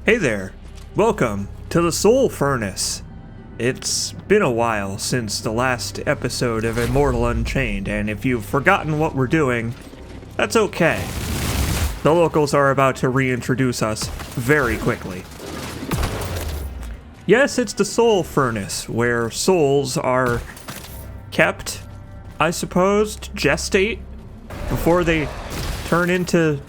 Hey there, welcome to the Soul Furnace. It's been a while since the last episode of Immortal Unchained, and if you've forgotten what we're doing, that's okay. The locals are about to reintroduce us very quickly. Yes, it's the Soul Furnace, where souls are kept, I suppose, to gestate before they turn into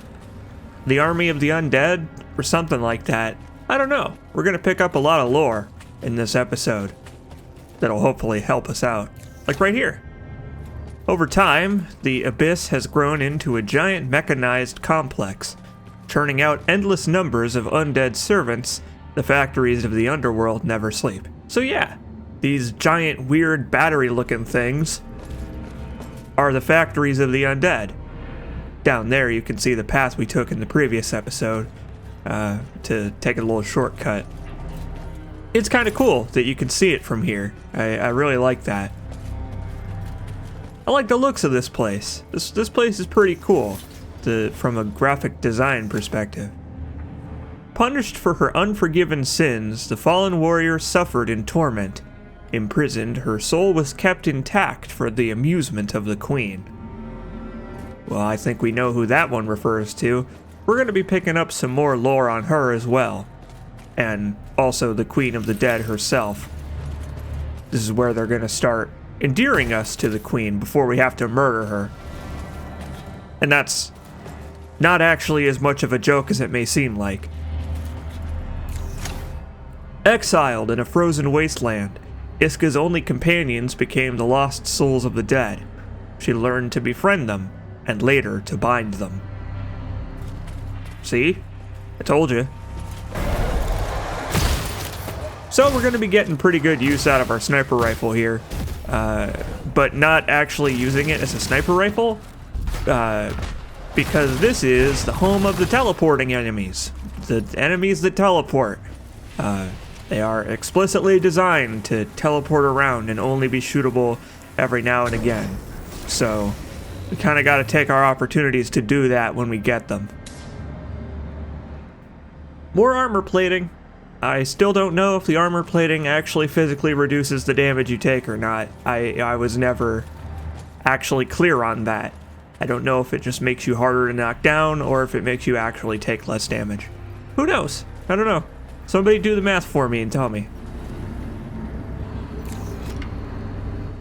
the army of the undead, or something like that. I don't know. We're gonna pick up a lot of lore in this episode that'll hopefully help us out. Like right here. Over time, the Abyss has grown into a giant mechanized complex, churning out endless numbers of undead servants. The factories of the underworld never sleep. So yeah, these giant weird battery-looking things are the factories of the undead. Down there you can see the path we took in the previous episode to take a little shortcut. It's kind of cool that you can see it from here. I really like that. I like the looks of this place. This place is pretty cool from a graphic design perspective. Punished for her unforgiven sins, the fallen warrior suffered in torment. Imprisoned, her soul was kept intact for the amusement of the queen. Well, I think we know who that one refers to. We're going to be picking up some more lore on her as well. And also the Queen of the Dead herself. This is where they're going to start endearing us to the Queen before we have to murder her. And that's not actually as much of a joke as it may seem like. Exiled in a frozen wasteland, Iska's only companions became the lost souls of the dead. She learned to befriend them, and later to bind them. See? I told you. So we're going to be getting pretty good use out of our sniper rifle here, but not actually using it as a sniper rifle, because this is the home of the teleporting enemies. The enemies that teleport. They are explicitly designed to teleport around and only be shootable every now and again. So we kind of got to take our opportunities to do that when we get them. More armor plating. I still don't know if the armor plating actually physically reduces the damage you take or not. I was never actually clear on that. I don't know if it just makes you harder to knock down or if it makes you actually take less damage. Who knows? I don't know. Somebody do the math for me and tell me.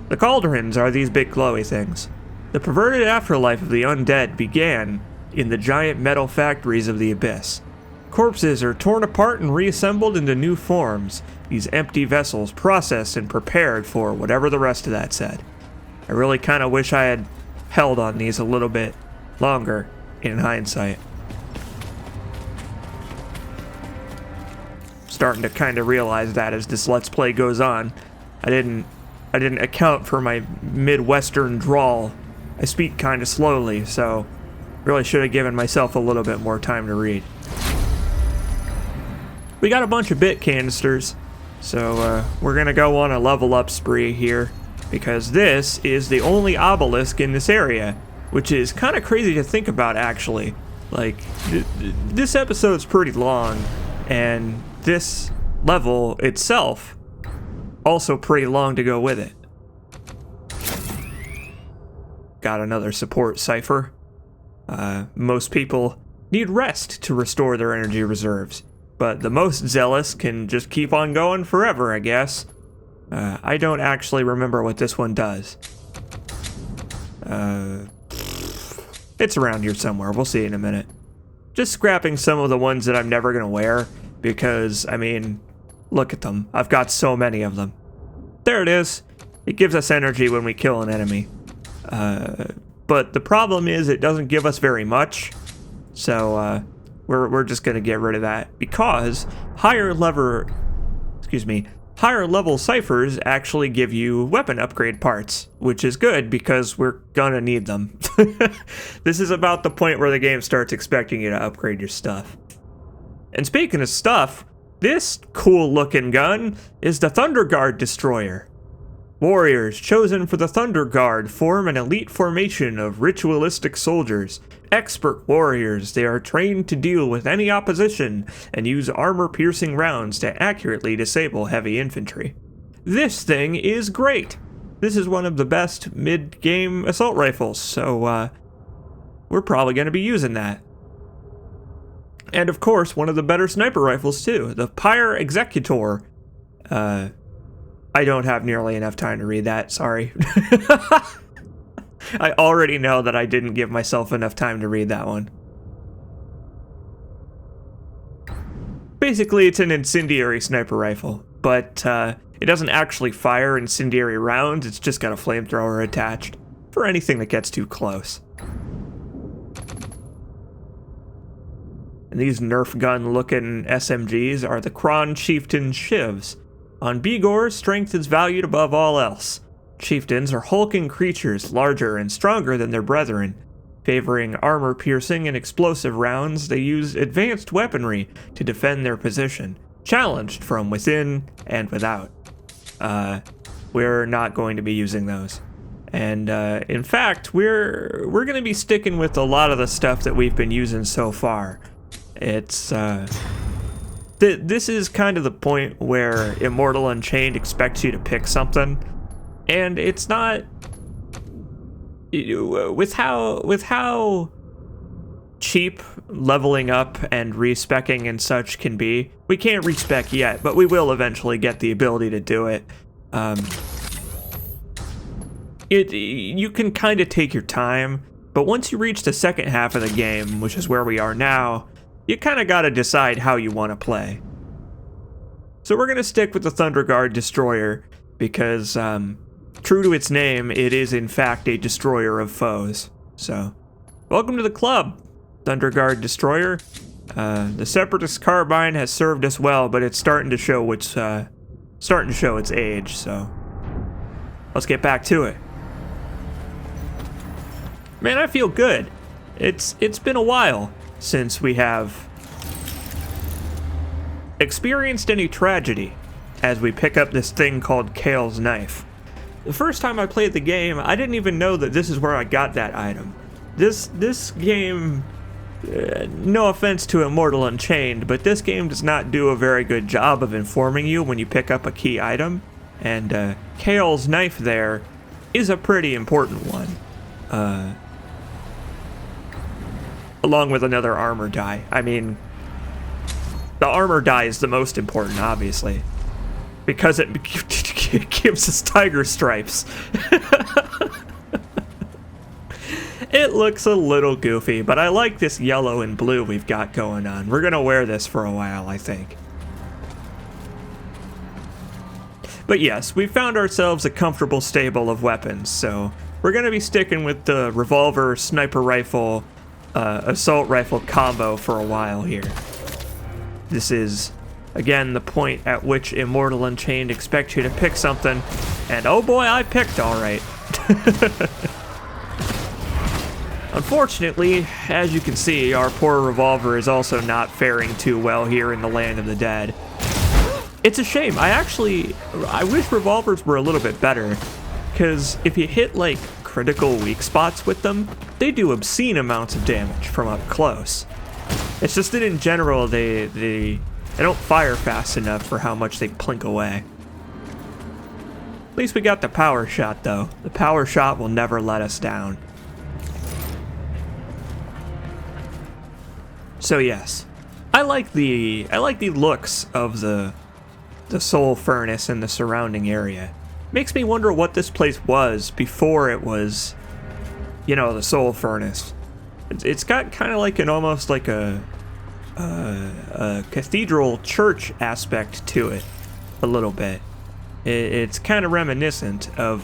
The cauldrons are these big glowy things. The perverted afterlife of the undead began in the giant metal factories of the Abyss. Corpses are torn apart and reassembled into new forms, these empty vessels processed and prepared for whatever the rest of that said. I really kind of wish I had held on these a little bit longer in hindsight. Starting to kind of realize that as this Let's Play goes on. I didn't account for my Midwestern drawl. I speak kind of slowly, so really should have given myself a little bit more time to read. We got a bunch of bit canisters, so we're gonna go on a level up spree here, because this is the only obelisk in this area, which is kind of crazy to think about actually. Like, this episode's pretty long, and this level itself also pretty long to go with it. Got another support cipher. Most people need rest to restore their energy reserves, but the most zealous can just keep on going forever, I guess. I don't actually remember what this one does. It's around here somewhere. We'll see in a minute. Just scrapping some of the ones that I'm never gonna wear, because, I mean, look at them. I've got so many of them. There it is. It gives us energy when we kill an enemy. But the problem is it doesn't give us very much, so we're just gonna get rid of that, because higher level ciphers actually give you weapon upgrade parts, which is good because we're gonna need them. This is about the point where the game starts expecting you to upgrade your stuff. And speaking of stuff, this cool looking gun is the Thunder Guard Destroyer. Warriors chosen for the Thunder Guard form an elite formation of ritualistic soldiers. Expert warriors, they are trained to deal with any opposition and use armor-piercing rounds to accurately disable heavy infantry. This thing is great! This is one of the best mid-game assault rifles, so we're probably going to be using that. And of course, one of the better sniper rifles too, the Pyre Executor. I don't have nearly enough time to read that, sorry. I already know that I didn't give myself enough time to read that one. Basically, it's an incendiary sniper rifle, but it doesn't actually fire incendiary rounds, it's just got a flamethrower attached for anything that gets too close. And these Nerf gun looking SMGs are the Kron Chieftain Shivs. On Bigor, strength is valued above all else. Chieftains are hulking creatures, larger and stronger than their brethren. Favoring armor-piercing and explosive rounds, they use advanced weaponry to defend their position, challenged from within and without. We're not going to be using those. And in fact, we're going to be sticking with a lot of the stuff that we've been using so far. It's this is kind of the point where Immortal Unchained expects you to pick something, and it's not with how cheap leveling up and respecking and such can be. We can't respec yet, but we will eventually get the ability to do it. You can kind of take your time, but once you reach the second half of the game, which is where we are now, you kind of got to decide how you want to play. So we're going to stick with the Thunder Guard Destroyer because, true to its name, it is in fact a destroyer of foes. So, welcome to the club, Thunder Guard Destroyer. The Separatist Carbine has served us well, but it's starting to show its age. So, let's get back to it. Man, I feel good. It's been a while since we have experienced any tragedy as we pick up this thing called Kale's Knife. The first time I played the game, I didn't even know that this is where I got that item. This game, no offense to Immortal Unchained, but this game does not do a very good job of informing you when you pick up a key item, and Kale's Knife there is a pretty important one. Along with another armor die. I mean, the armor die is the most important, obviously, because it gives us tiger stripes. It looks a little goofy, but I like this yellow and blue we've got going on. We're gonna wear this for a while, I think. But yes, we found ourselves a comfortable stable of weapons, so we're gonna be sticking with the revolver, sniper rifle, assault rifle combo for a while here. This is, again, the point at which Immortal Unchained expects you to pick something, and oh boy, I picked alright. Unfortunately, as you can see, our poor revolver is also not faring too well here in the land of the dead. It's a shame. I wish revolvers were a little bit better, because if you hit, like, critical weak spots with them, they do obscene amounts of damage from up close. It's just that in general, they don't fire fast enough for how much they plink away. At least we got the power shot, though. The power shot will never let us down. So yes, I like the looks of the soul furnace and the surrounding area. Makes me wonder what this place was before it was, you know, the soul furnace. It's got kind of like almost like a cathedral church aspect to it, a little bit. It's kind of reminiscent of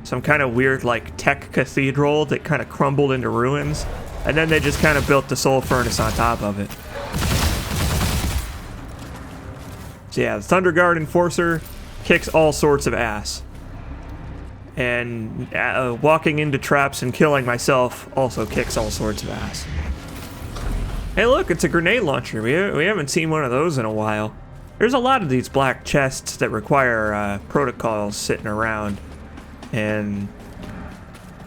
some kind of weird like tech cathedral that kind of crumbled into ruins, and then they just kind of built the soul furnace on top of it. So yeah, the Thunder Guard Enforcer kicks all sorts of ass. And walking into traps and killing myself also kicks all sorts of ass. Hey look, it's a grenade launcher. We haven't seen one of those in a while. There's a lot of these black chests that require protocols sitting around, and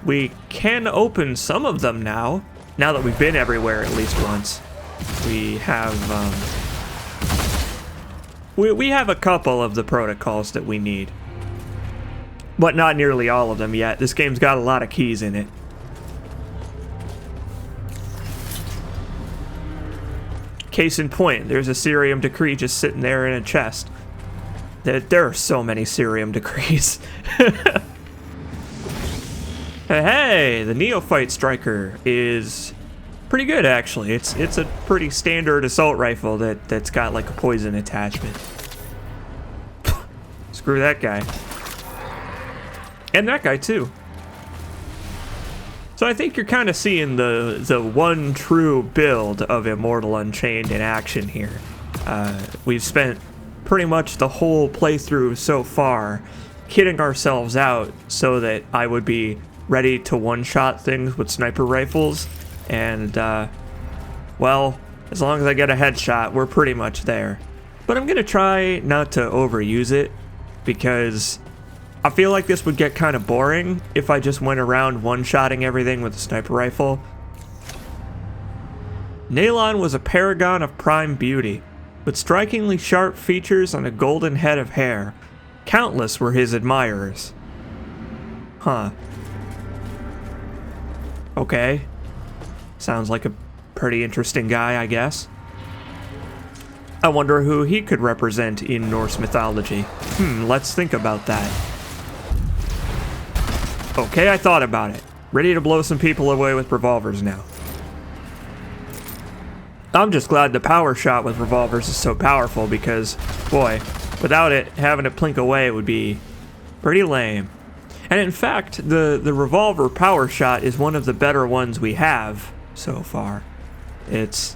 we can open some of them now that we've been everywhere at least once. We have we have a couple of the protocols that we need, but not nearly all of them yet. This game's got a lot of keys in it. Case in point, there's a Cerium decree just sitting there in a chest. There are so many Cerium decrees. Hey, the Neophyte Striker is pretty good, actually. It's a pretty standard assault rifle that's got like a poison attachment. Screw that guy. And that guy too. So I think you're kind of seeing the one true build of Immortal Unchained in action here. We've spent pretty much the whole playthrough so far kidding ourselves out so that I would be ready to one-shot things with sniper rifles, and well, as long as I get a headshot, we're pretty much there. But I'm gonna try not to overuse it, because I feel like this would get kind of boring if I just went around one-shotting everything with a sniper rifle. Nalon was a paragon of prime beauty, with strikingly sharp features and a golden head of hair. Countless were his admirers. Huh. Okay. Sounds like a pretty interesting guy, I guess. I wonder who he could represent in Norse mythology. Let's think about that. Okay, I thought about it. Ready to blow some people away with revolvers now. I'm just glad the power shot with revolvers is so powerful because, boy, without it, having it plink away would be pretty lame. And in fact, the revolver power shot is one of the better ones we have so far. It's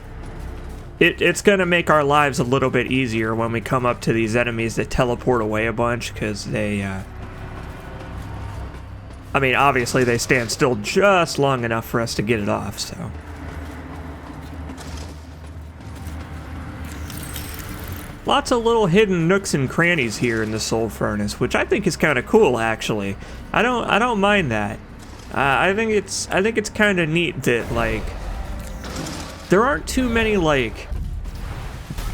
gonna make our lives a little bit easier when we come up to these enemies that teleport away a bunch, because they, I mean, obviously they stand still just long enough for us to get it off, so. Lots of little hidden nooks and crannies here in the Soul Furnace, which I think is kind of cool, actually. I don't mind that. I think it's kind of neat that, like, there aren't too many, like,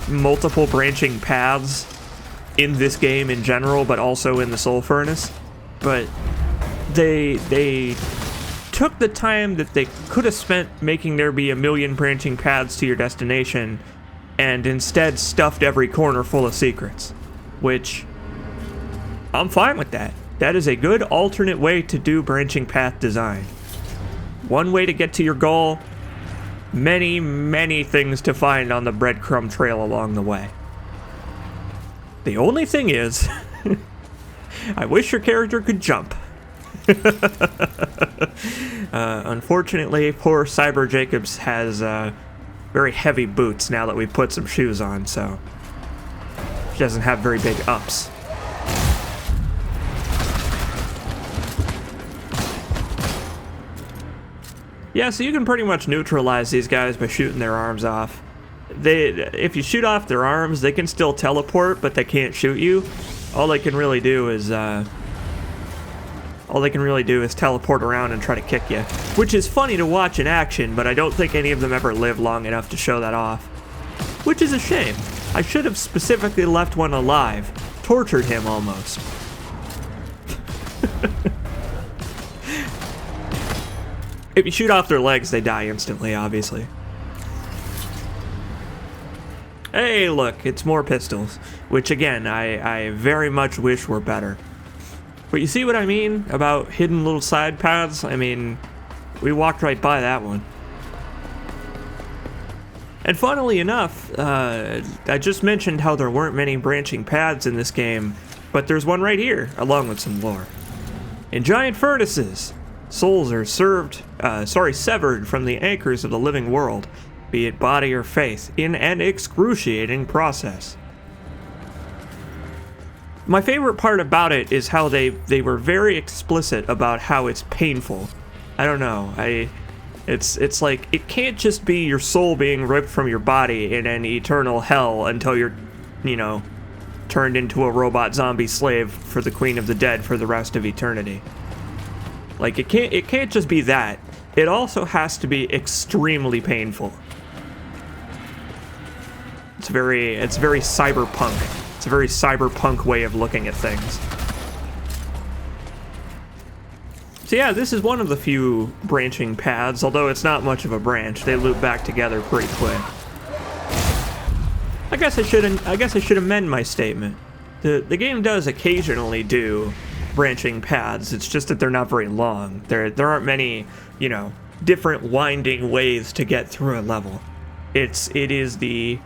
multiple branching paths in this game in general, but also in the Soul Furnace. But they took the time that they could have spent making there be a million branching paths to your destination, and instead stuffed every corner full of secrets, which I'm fine with that. That is a good alternate way to do branching path design. One way to get to your goal, many, many things to find on the breadcrumb trail along the way. The only thing is, I wish your character could jump. Unfortunately, poor Cyber Jacobs has very heavy boots now that we put some shoes on, so she doesn't have very big ups. Yeah, so you can pretty much neutralize these guys by shooting their arms off. If you shoot off their arms, they can still teleport, but they can't shoot you. All they can really do is teleport around and try to kick you, which is funny to watch in action, but I don't think any of them ever live long enough to show that off. Which is a shame. I should have specifically left one alive. Tortured him almost. If you shoot off their legs, they die instantly, obviously. Hey, look, it's more pistols, which again, I very much wish were better. But you see what I mean about hidden little side paths? I mean, we walked right by that one. And funnily enough, I just mentioned how there weren't many branching paths in this game, but there's one right here, along with some lore. In giant furnaces, souls are severed from the anchors of the living world, be it body or faith, in an excruciating process. My favorite part about it is how they were very explicit about how it's painful. I don't know, it's like, it can't just be your soul being ripped from your body in an eternal hell until you're you know, turned into a robot zombie slave for the Queen of the Dead for the rest of eternity. Like, it can't just be that. It also has to be extremely painful. It's very cyberpunk. It's a very cyberpunk way of looking at things. So yeah, this is one of the few branching paths, although it's not much of a branch. They loop back together pretty quick. I guess I should amend my statement. The game does occasionally do branching paths. It's just that they're not very long. There aren't many, you know, different winding ways to get through a level. It is the,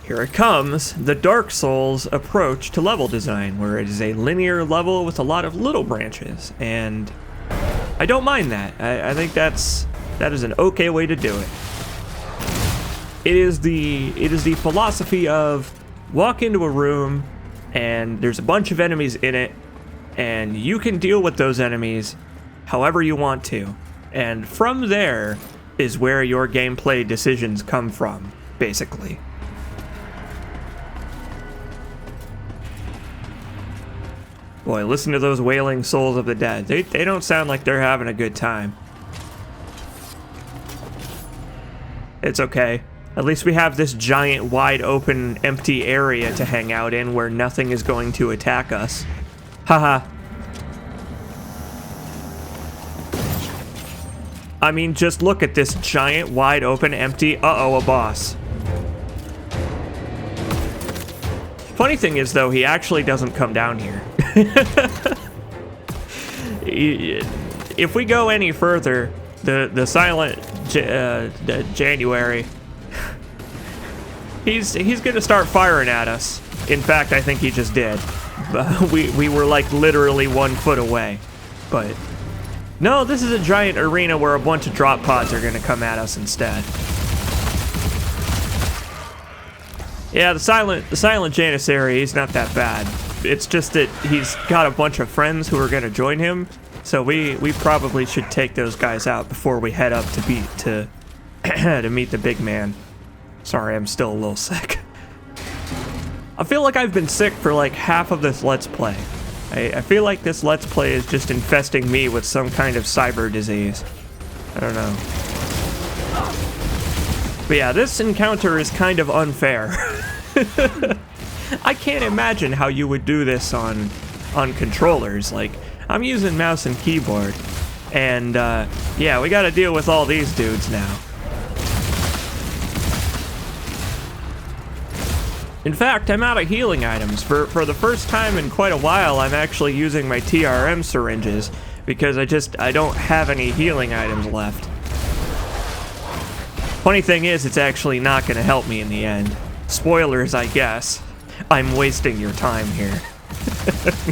here it comes, the Dark Souls approach to level design, where it is a linear level with a lot of little branches, and I don't mind that. I think that is an okay way to do it. It is the philosophy of walk into a room and there's a bunch of enemies in it, and you can deal with those enemies however you want to. And from there is where your gameplay decisions come from, basically. Boy, listen to those wailing souls of the dead. They don't sound like they're having a good time. It's okay. At least we have this giant, wide open, empty area to hang out in where nothing is going to attack us. Haha. I mean, just look at this giant, wide open, empty... Uh-oh, a boss. Funny thing is, though, he actually doesn't come down here. If we go any further, the silent January... He's gonna start firing at us. In fact, I think he just did. We were like literally 1 foot away. But no, this is a giant arena where a bunch of drop pods are gonna come at us instead. Yeah, the silent Janissary, he's not that bad. It's just that he's got a bunch of friends who are gonna join him, so we probably should take those guys out before we head up to meet the big man. Sorry, I'm still a little sick. I feel like I've been sick for like half of this Let's Play. I feel like this Let's Play is just infesting me with some kind of cyber disease. I don't know. But yeah, this encounter is kind of unfair. I can't imagine how you would do this on controllers. Like, I'm using mouse and keyboard. And yeah, we gotta deal with all these dudes now. In fact, I'm out of healing items. For the first time in quite a while, I'm actually using my TRM syringes because I don't have any healing items left. Funny thing is, it's actually not going to help me in the end. Spoilers, I guess. I'm wasting your time here. But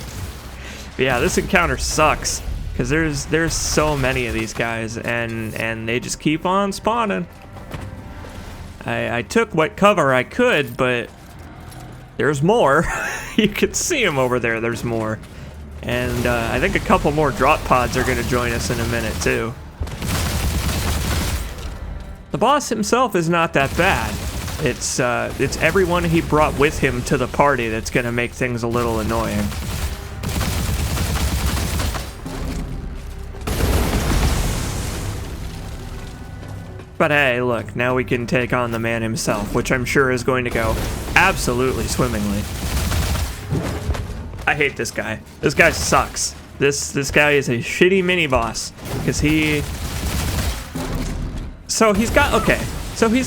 yeah, this encounter sucks because there's so many of these guys and they just keep on spawning. I took what cover I could, but there's more. You can see them over there. There's more. And I think a couple more drop pods are going to join us in a minute, too. The boss himself is not that bad. It's everyone he brought with him to the party that's going to make things a little annoying. But hey, look, now we can take on the man himself, which I'm sure is going to go absolutely swimmingly. I hate this guy. This guy sucks. This guy is a shitty mini-boss, because So he's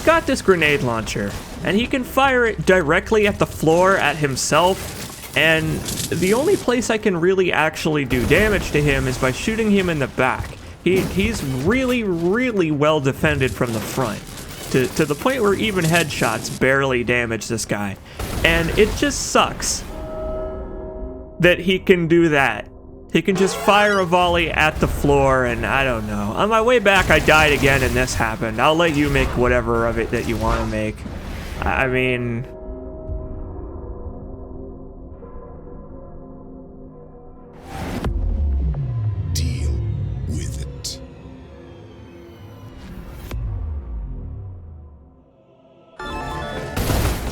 got this grenade launcher, and he can fire it directly at the floor at himself, and the only place I can really actually do damage to him is by shooting him in the back. He's really, really well defended from the front, to the point where even headshots barely damage this guy. And it just sucks that he can do that. He can just fire a volley at the floor, and I don't know. On my way back, I died again, and this happened. I'll let you make whatever of it that you want to make. I mean...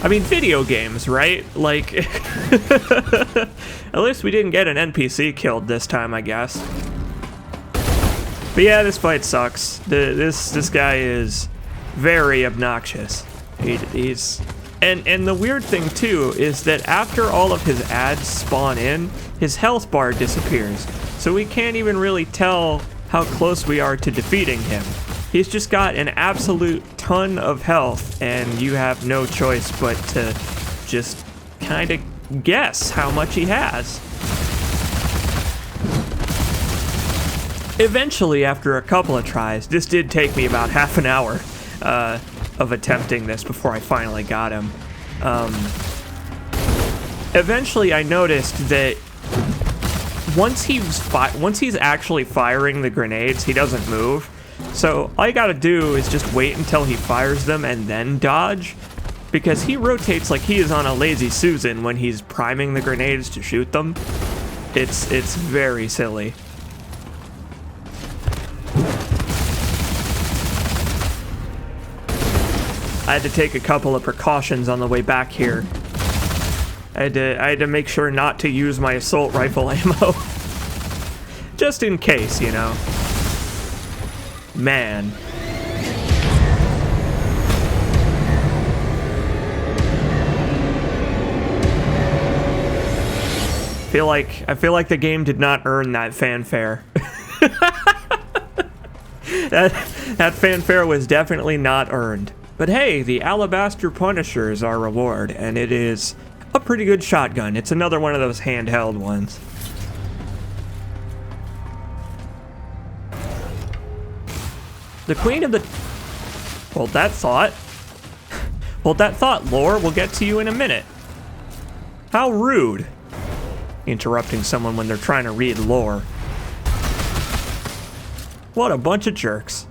I mean, video games, right? Like, at least we didn't get an NPC killed this time, I guess. But yeah, this fight sucks. This guy is very obnoxious. He's and the weird thing too is that after all of his ads spawn in, his health bar disappears. So we can't even really tell how close we are to defeating him. He's just got an absolute ton of health, and you have no choice but to just kind of guess how much he has. Eventually, after a couple of tries, this did take me about half an hour of attempting this before I finally got him. Eventually, I noticed that once he's actually firing the grenades, he doesn't move. So all you gotta do is just wait until he fires them and then dodge, because he rotates like he is on a lazy Susan when he's priming the grenades to shoot them. It's very silly. I had to take a couple of precautions on the way back here. I had to make sure not to use my assault rifle ammo. Just in case, you know. Man. I feel like the game did not earn that fanfare. That fanfare was definitely not earned. But hey, the Alabaster Punisher is our reward, and it is a pretty good shotgun. It's another one of those handheld ones. The Queen of the... Hold that thought. Hold that thought, lore. We'll get to you in a minute. How rude. Interrupting someone when they're trying to read lore. What a bunch of jerks.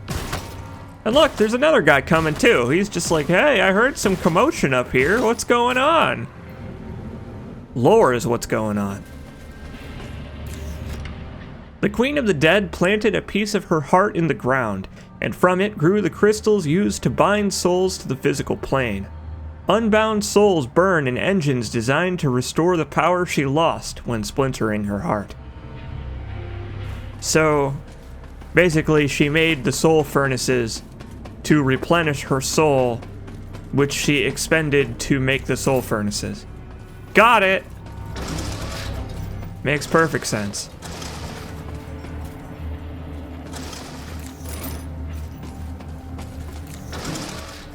And look, there's another guy coming too. He's just like, hey, I heard some commotion up here. What's going on? Lore is what's going on. The Queen of the Dead planted a piece of her heart in the ground, and from it grew the crystals used to bind souls to the physical plane. Unbound souls burn in engines designed to restore the power she lost when splintering her heart. So, basically, she made the soul furnaces to replenish her soul, which she expended to make the soul furnaces. Got it! Makes perfect sense.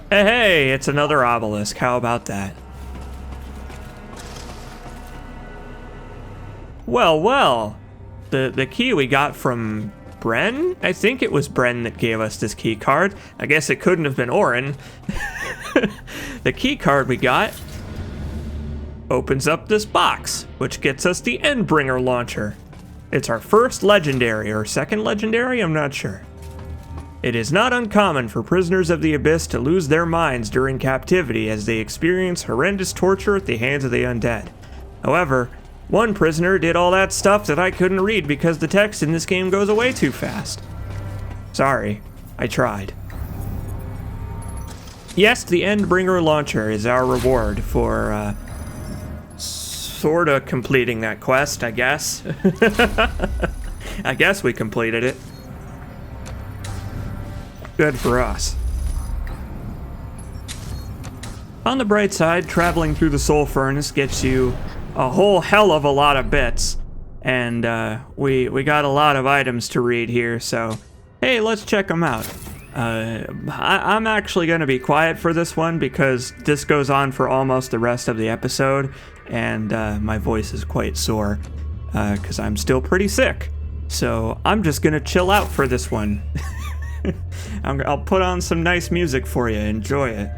Hey, it's another obelisk. How about that? Well, well. The key we got from Bren? I think it was Bren that gave us this key card. I guess it couldn't have been Orin. The key card we got opens up this box, which gets us the Endbringer launcher. It's our first legendary, or second legendary, I'm not sure. It is not uncommon for prisoners of the Abyss to lose their minds during captivity as they experience horrendous torture at the hands of the undead. However, one prisoner did all that stuff that I couldn't read because the text in this game goes away too fast. Sorry, I tried. Yes, the Endbringer launcher is our reward for, sorta completing that quest, I guess. I guess we completed it. Good for us. On the bright side, traveling through the soul furnace gets you a whole hell of a lot of bits, and we got a lot of items to read here, so hey, let's check them out. I'm actually going to be quiet for this one because this goes on for almost the rest of the episode, and my voice is quite sore because I'm still pretty sick, so I'm just going to chill out for this one. I'll put on some nice music for you. Enjoy it.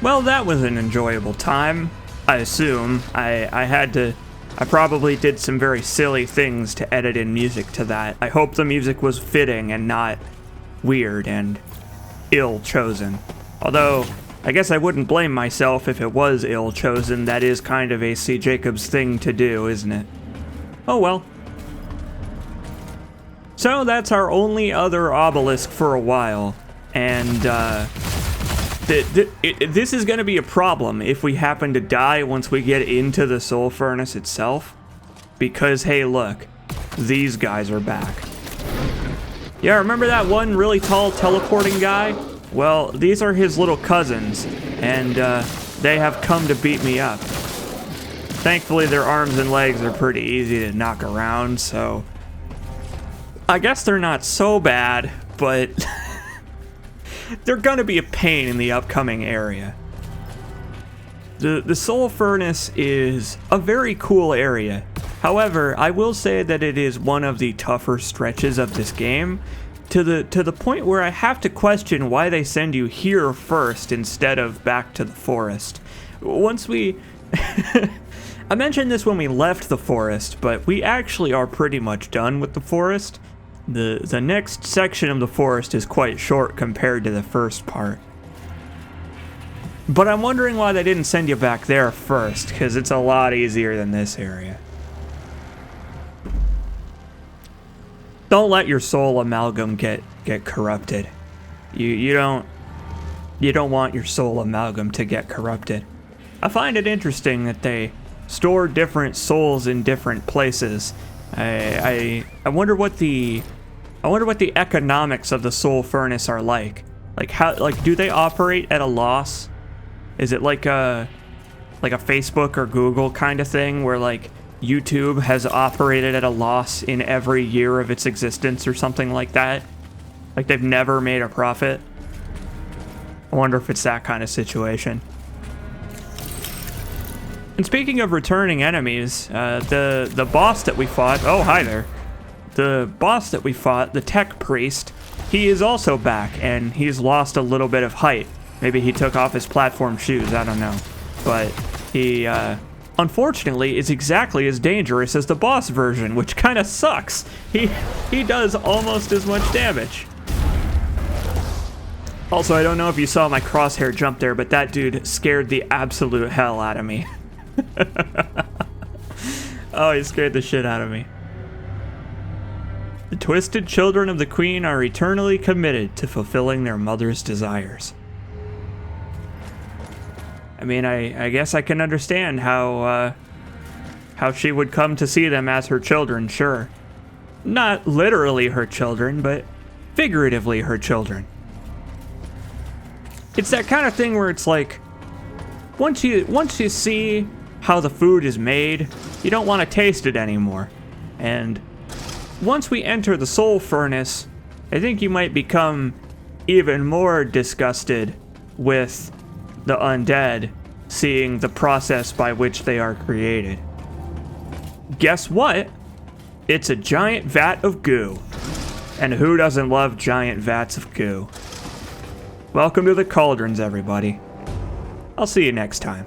Well, that was an enjoyable time, I assume. I probably did some very silly things to edit in music to that. I hope the music was fitting and not weird and ill-chosen. Although, I guess I wouldn't blame myself if it was ill-chosen. That is kind of a C. Jacobs thing to do, isn't it? Oh well. So that's our only other obelisk for a while, and this is going to be a problem if we happen to die once we get into the soul furnace itself, because hey look, these guys are back. Yeah, remember that one really tall teleporting guy? Well, these are his little cousins, and they have come to beat me up. Thankfully their arms and legs are pretty easy to knock around, so I guess they're not so bad, but they're gonna be a pain in the upcoming area. The Soul Furnace is a very cool area. However, I will say that it is one of the tougher stretches of this game, to the point where I have to question why they send you here first instead of back to the forest. Once we... I mentioned this when we left the forest, but we actually are pretty much done with the forest. The next section of the forest is quite short compared to the first part. But I'm wondering why they didn't send you back there first, because it's a lot easier than this area. Don't let your soul amalgam get corrupted. You don't want your soul amalgam to get corrupted. I find it interesting that they store different souls in different places. I wonder what the economics of the soul furnace are like. Like do they operate at a loss? Is it like a Facebook or Google kind of thing where like YouTube has operated at a loss in every year of its existence or something like that? Like they've never made a profit? I wonder if it's that kind of situation. And speaking of returning enemies, the boss that we fought, oh hi there. The boss that we fought, the tech priest, he is also back, and he's lost a little bit of height. Maybe he took off his platform shoes, I don't know. But he, unfortunately, is exactly as dangerous as the boss version, which kind of sucks. He does almost as much damage. Also, I don't know if you saw my crosshair jump there, but that dude scared the absolute hell out of me. Oh, he scared the shit out of me. The twisted children of the Queen are eternally committed to fulfilling their mother's desires. I mean, I guess I can understand how she would come to see them as her children, sure. Not literally her children, but figuratively her children. It's that kind of thing where it's like, once you see how the food is made, you don't want to taste it anymore. And once we enter the soul furnace, I think you might become even more disgusted with the undead, seeing the process by which they are created. Guess what? It's a giant vat of goo. And who doesn't love giant vats of goo? Welcome to the cauldrons, everybody. I'll see you next time.